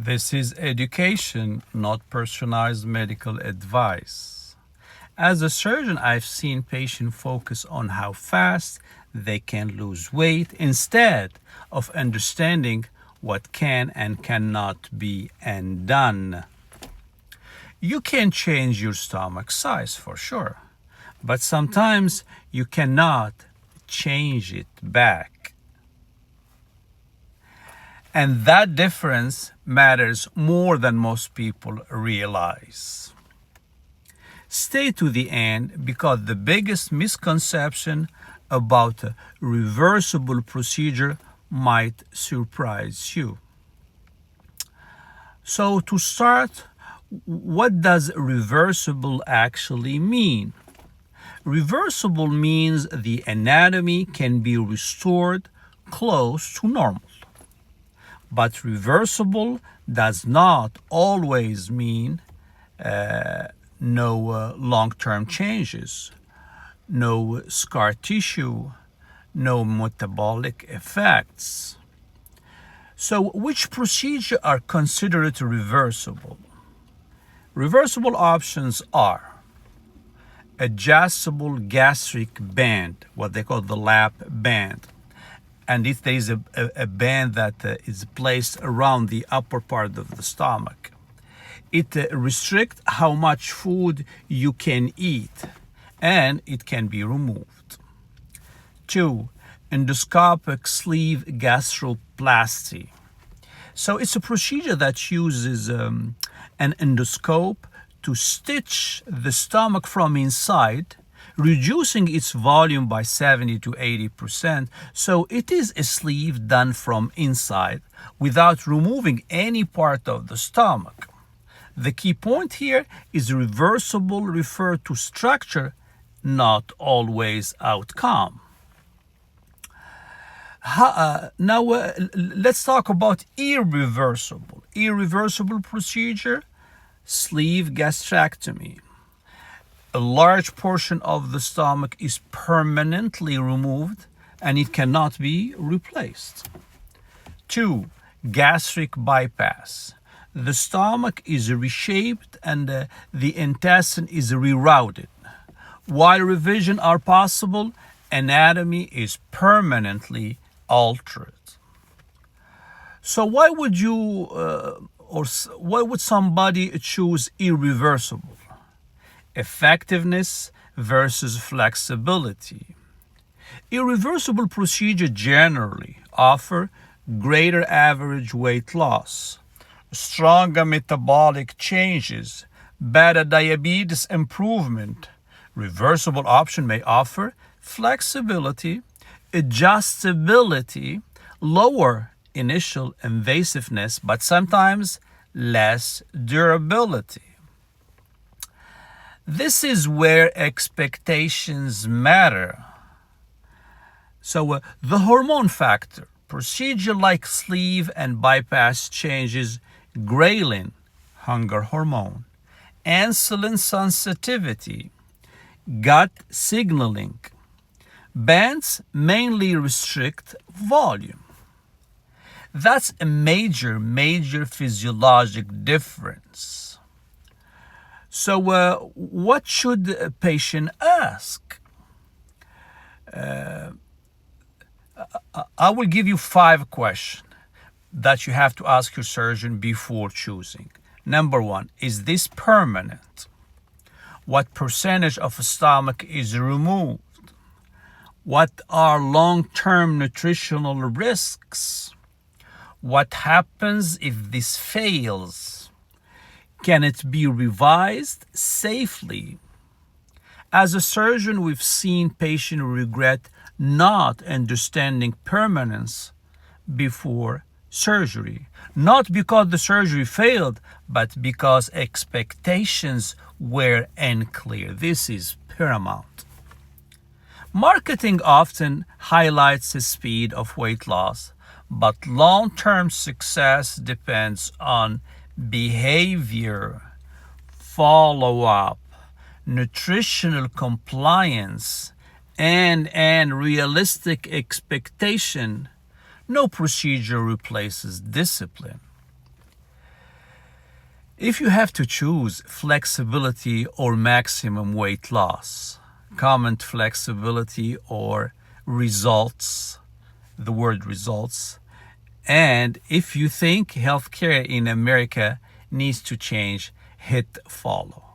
This is education, not personalized medical advice. As a surgeon, I've seen patients focus on how fast they can lose weight instead of understanding what can and cannot be undone. You can change your stomach size for sure, but sometimes you cannot change it back. And that difference matters more than most people realize. Stay to the end because the biggest misconception about a reversible procedure might surprise you. So to start, what does reversible actually mean? Reversible means the anatomy can be restored close to normal. But reversible does not always mean no long-term changes, no scar tissue, no metabolic effects. So which procedures are considered reversible? Reversible options are adjustable gastric band, what they call the lap band. And if there is a band that is placed around the upper part of the stomach, it restricts how much food you can eat, and it can be removed. 2. Endoscopic sleeve gastroplasty. So it's a procedure that uses an endoscope to stitch the stomach from inside, reducing its volume by 70 to 80%. So it is a sleeve done from inside without removing any part of the stomach. The key point here is reversible refer to structure, not always outcome. Now let's talk about irreversible. Irreversible procedure, sleeve gastrectomy. A large portion of the stomach is permanently removed and it cannot be replaced. 2. Gastric bypass. The stomach is reshaped and the intestine is rerouted. While revision are possible, anatomy is permanently altered. So why would somebody choose irreversible? Effectiveness versus flexibility. Irreversible procedures generally offer greater average weight loss, stronger metabolic changes, better diabetes improvement. Reversible option may offer flexibility, adjustability, lower initial invasiveness, but sometimes less durability. This is where expectations matter. So the hormone factor, procedure like sleeve and bypass changes ghrelin, hunger hormone, insulin sensitivity, gut signaling. Bands mainly restrict volume. That's a major physiologic difference. So what should a patient ask? I will give you 5 questions that you have to ask your surgeon before choosing. Number 1, is this permanent? What percentage of the stomach is removed? What are long-term nutritional risks? What happens if this fails? Can it be revised safely? As a surgeon, we've seen patients regret not understanding permanence before surgery. Not because the surgery failed, but because expectations were unclear. This is paramount. Marketing often highlights the speed of weight loss, but long-term success depends on behavior, follow-up, nutritional compliance, and realistic expectation. No procedure replaces discipline. If you have to choose flexibility or maximum weight loss, comment flexibility or results, the word results. And if you think healthcare in America needs to change, hit follow.